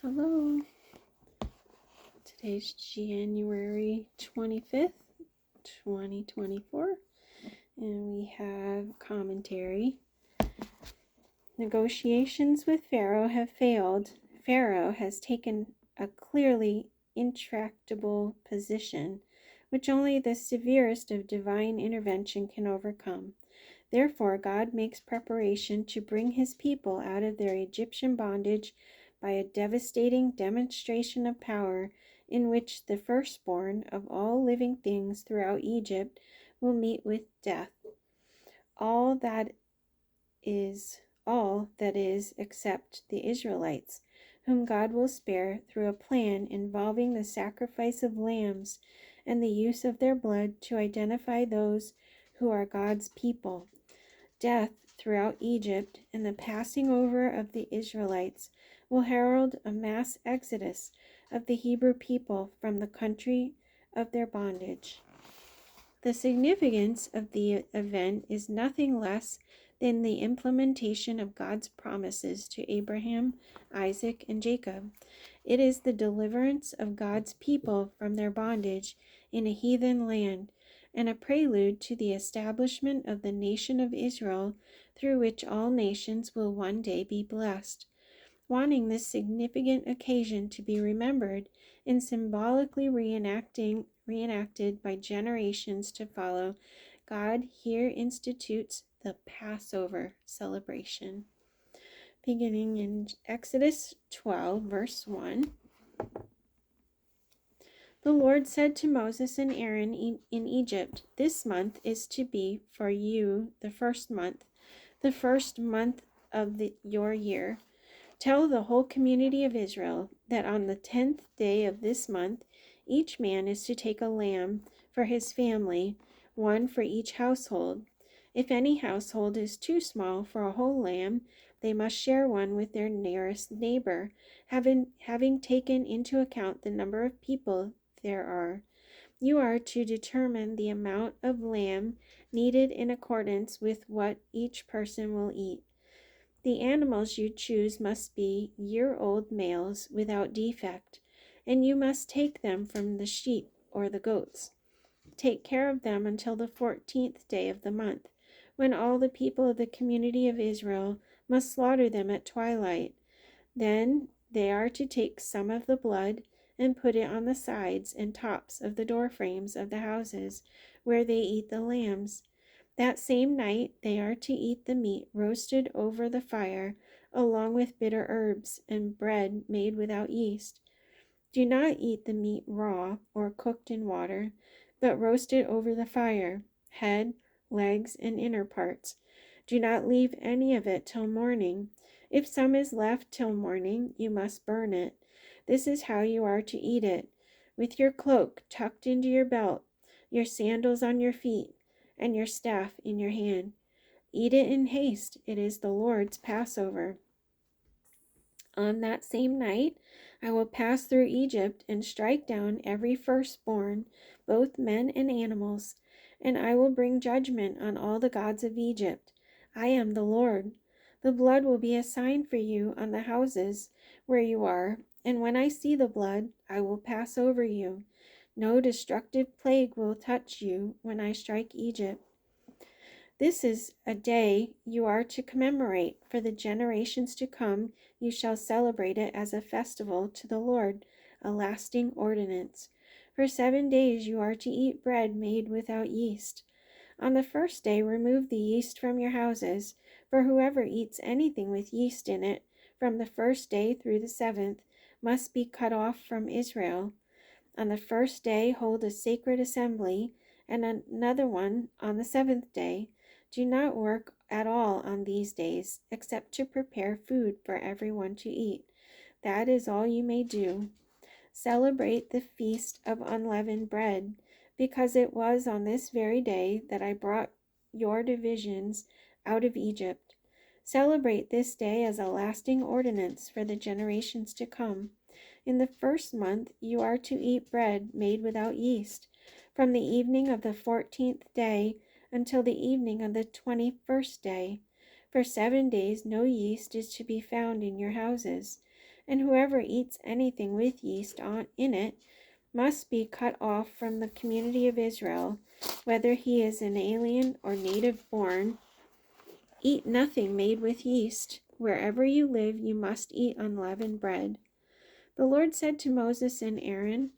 Hello. Today's January 25th, 2024, and we have commentary. Negotiations with Pharaoh have failed. Pharaoh has taken a clearly intractable position, which only the severest of divine intervention can overcome. Therefore, God makes preparation to bring his people out of their Egyptian bondage by a devastating demonstration of power in which the firstborn of all living things throughout Egypt will meet with death. All that is except the Israelites, whom God will spare through a plan involving the sacrifice of lambs and the use of their blood to identify those who are God's people. Death throughout Egypt and the passing over of the Israelites will herald a mass exodus of the Hebrew people from the country of their bondage. The significance of the event is nothing less than the implementation of God's promises to Abraham, Isaac, and Jacob. It is the deliverance of God's people from their bondage in a heathen land, and a prelude to the establishment of the nation of Israel, through which all nations will one day be blessed. Wanting this significant occasion to be remembered and symbolically reenacted by generations to follow, God here institutes the Passover celebration. Beginning in Exodus 12, verse 1. The Lord said to Moses and Aaron in Egypt, "This month is to be for you the first month of your year. Tell the whole community of Israel that on the 10th day of this month, each man is to take a lamb for his family, one for each household. If any household is too small for a whole lamb, they must share one with their nearest neighbor, having taken into account the number of people there are. You are to determine the amount of lamb needed in accordance with what each person will eat. The animals you choose must be year-old males without defect, and you must take them from the sheep or the goats. Take care of them until the 14th day of the month, when all the people of the community of Israel must slaughter them at twilight. Then they are to take some of the blood and put it on the sides and tops of the door frames of the houses where they eat the lambs. That same night they are to eat the meat roasted over the fire, along with bitter herbs and bread made without yeast. Do not eat the meat raw or cooked in water, but roast it over the fire, head, legs, and inner parts. Do not leave any of it till morning. If some is left till morning, you must burn it. This is how you are to eat it, with your cloak tucked into your belt, your sandals on your feet, and your staff in your hand. Eat it in haste. It is the Lord's Passover. On that same night, I will pass through Egypt and strike down every firstborn, both men and animals, and I will bring judgment on all the gods of Egypt. I am the Lord. The blood will be a sign for you on the houses where you are, and when I see the blood, I will pass over you. No destructive plague will touch you when I strike Egypt. This is a day you are to commemorate. For the generations to come, you shall celebrate it as a festival to the Lord, a lasting ordinance. For 7 days you are to eat bread made without yeast. On the first day remove the yeast from your houses, for whoever eats anything with yeast in it, from the first day through the 7th, must be cut off from Israel. On the first day hold a sacred assembly, and another one on the 7th day. Do not work at all on these days, except to prepare food for everyone to eat. That is all you may do. Celebrate the feast of unleavened bread, because it was on this very day that I brought your divisions out of Egypt. Celebrate this day as a lasting ordinance for the generations to come. In the first month you are to eat bread made without yeast. From the evening of the 14th day until the evening of the 21st day. For 7 days no yeast is to be found in your houses. and whoever eats anything with yeast in it must be cut off from the community of Israel, whether he is an alien or native born. Eat nothing made with yeast. Wherever you live, you must eat unleavened bread. The Lord said to Moses and Aaron,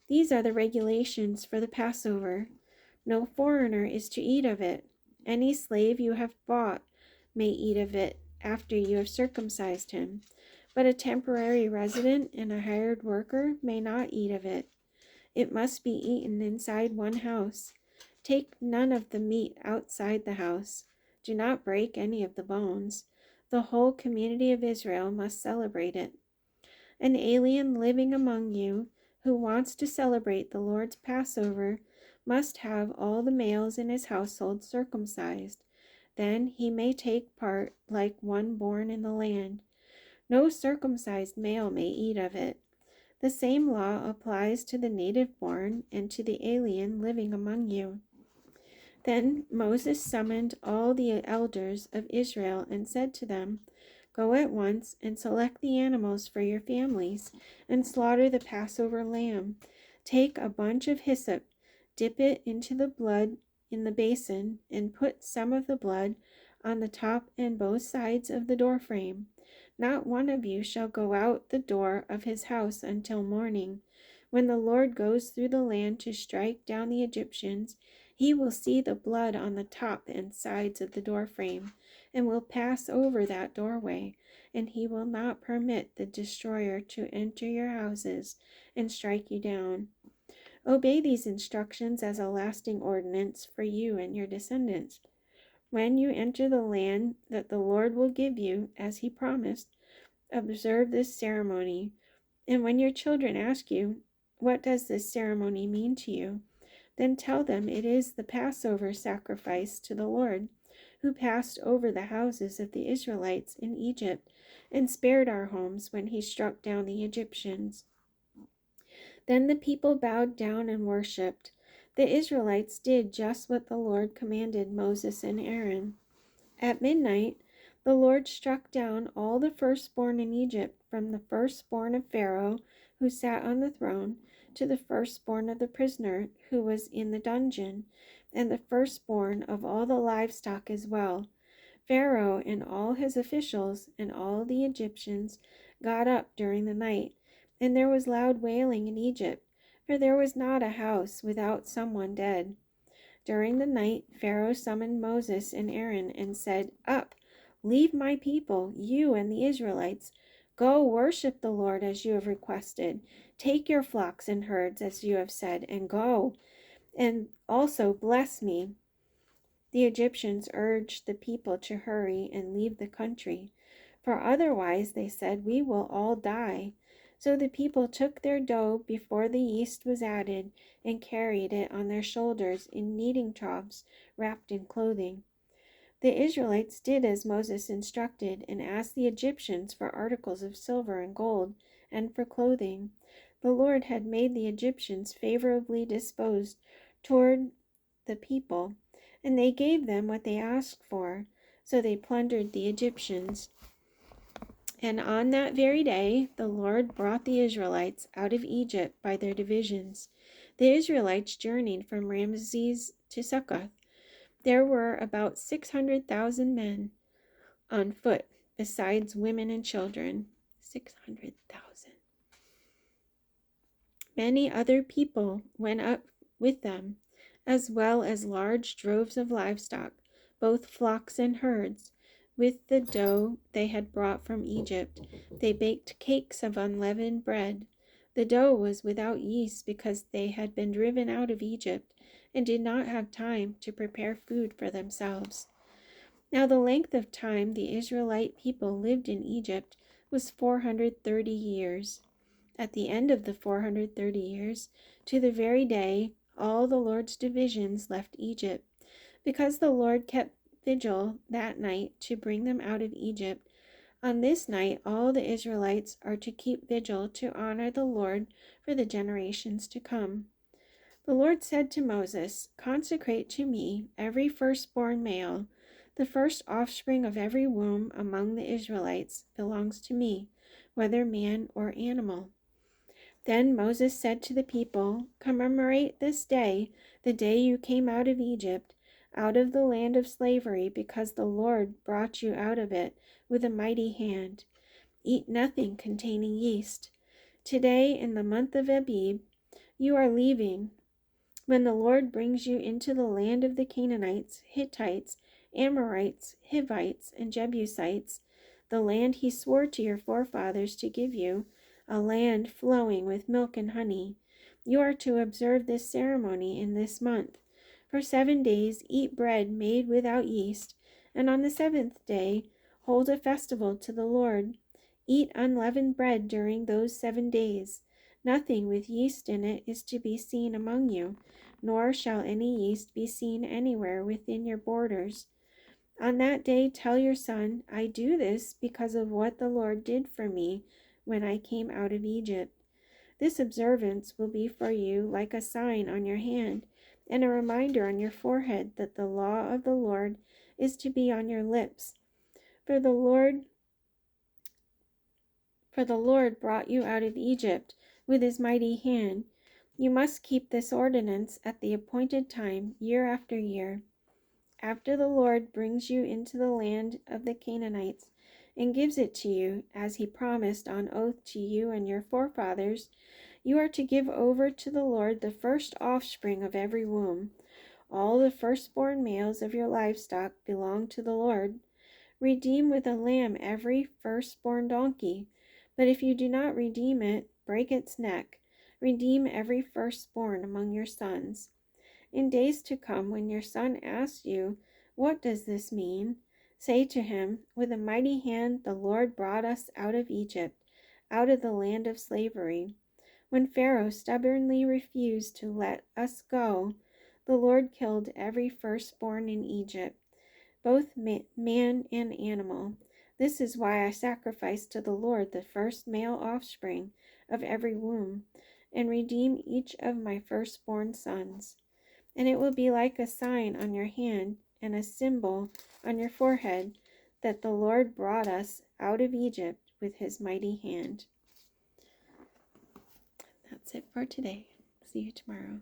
"These are the regulations for the Passover. No foreigner is to eat of it. Any slave you have bought may eat of it after you have circumcised him, but a temporary resident and a hired worker may not eat of it. It must be eaten inside one house. Take none of the meat outside the house. Do not break any of the bones. The whole community of Israel must celebrate it. An alien living among you who wants to celebrate the Lord's Passover must have all the males in his household circumcised. Then he may take part like one born in the land. No circumcised male may eat of it. The same law applies to the native born and to the alien living among you." Then Moses summoned all the elders of Israel and said to them, "Go at once and select the animals for your families and slaughter the Passover lamb. Take a bunch of hyssop, dip it into the blood in the basin, and put some of the blood on the top and both sides of the doorframe. Not one of you shall go out the door of his house until morning. When the Lord goes through the land to strike down the Egyptians, he will see the blood on the top and sides of the doorframe, and will pass over that doorway, and he will not permit the destroyer to enter your houses and strike you down. Obey these instructions as a lasting ordinance for you and your descendants. When you enter the land that the Lord will give you, as he promised, observe this ceremony. And when your children ask you, 'What does this ceremony mean to you?' then tell them it is the Passover sacrifice to the Lord, who passed over the houses of the Israelites in Egypt and spared our homes when he struck down the Egyptians." Then the people bowed down and worshipped. The Israelites did just what the Lord commanded Moses and Aaron. At midnight, the Lord struck down all the firstborn in Egypt, from the firstborn of Pharaoh, who sat on the throne, to the firstborn of the prisoner who was in the dungeon, and the firstborn of all the livestock as well. Pharaoh and all his officials and all the Egyptians got up during the night, and there was loud wailing in Egypt, for there was not a house without someone dead. During the night, Pharaoh summoned Moses and Aaron and said, "Up, leave my people, you and the Israelites. Go worship the Lord as you have requested. Take your flocks and herds as you have said, and go. And also bless me." The Egyptians urged the people to hurry and leave the country, for otherwise, they said, "we will all die." So the people took their dough before the yeast was added and carried it on their shoulders in kneading troughs wrapped in clothing. The Israelites did as Moses instructed and asked the Egyptians for articles of silver and gold and for clothing. The Lord had made the Egyptians favorably disposed toward the people, and they gave them what they asked for. So they plundered the Egyptians. And on that very day, the Lord brought the Israelites out of Egypt by their divisions. The Israelites journeyed from Ramses to Succoth. There were about 600,000 men on foot, besides women and children. 600,000. Many other people went up with them, as well as large droves of livestock, both flocks and herds. With the dough they had brought from Egypt, they baked cakes of unleavened bread. The dough was without yeast because they had been driven out of Egypt and did not have time to prepare food for themselves. Now the length of time the Israelite people lived in Egypt was 430 years. At the end of the 430 years, to the very day, all the Lord's divisions left Egypt. Because the Lord kept vigil that night to bring them out of Egypt, on this night all the Israelites are to keep vigil to honor the Lord for the generations to come. The Lord said to Moses, "Consecrate to me every firstborn male. The first offspring of every womb among the Israelites belongs to me. whether man or animal. Then Moses said to the people, Commemorate this day, the day you came out of Egypt, out of the land of slavery, because the Lord brought you out of it with a mighty hand. Eat nothing containing yeast. Today, in the month of Abib, you are leaving, when the Lord brings you into the land of the Canaanites, Hittites, Amorites, Hivites, and Jebusites, the land he swore to your forefathers to give you, a land flowing with milk and honey. You are to observe this ceremony in this month. For 7 days eat bread made without yeast, and on the 7th day hold a festival to the Lord. Eat unleavened bread during those 7 days. Nothing with yeast in it is to be seen among you, nor shall any yeast be seen anywhere within your borders. On that day tell your son, I do this because of what the Lord did for me when I came out of Egypt. This observance will be for you like a sign on your hand and a reminder on your forehead that the law of the Lord is to be on your lips. For the Lord brought you out of Egypt with his mighty hand. You must keep this ordinance at the appointed time, year after year. After the Lord brings you into the land of the Canaanites and gives it to you, as he promised on oath to you and your forefathers, you are to give over to the Lord the first offspring of every womb. All the firstborn males of your livestock belong to the Lord. Redeem with a lamb every firstborn donkey. But if you do not redeem it, break its neck. Redeem every firstborn among your sons. In days to come, when your son asks you, What does this mean? Say to him, With a mighty hand the Lord brought us out of Egypt, out of the land of slavery. When Pharaoh stubbornly refused to let us go, the Lord killed every firstborn in Egypt, both man and animal. This is why I sacrifice to the Lord the first male offspring of every womb, and redeem each of my firstborn sons. And it will be like a sign on your hand and a symbol on your forehead that the Lord brought us out of Egypt with his mighty hand. That's it for today. See you tomorrow.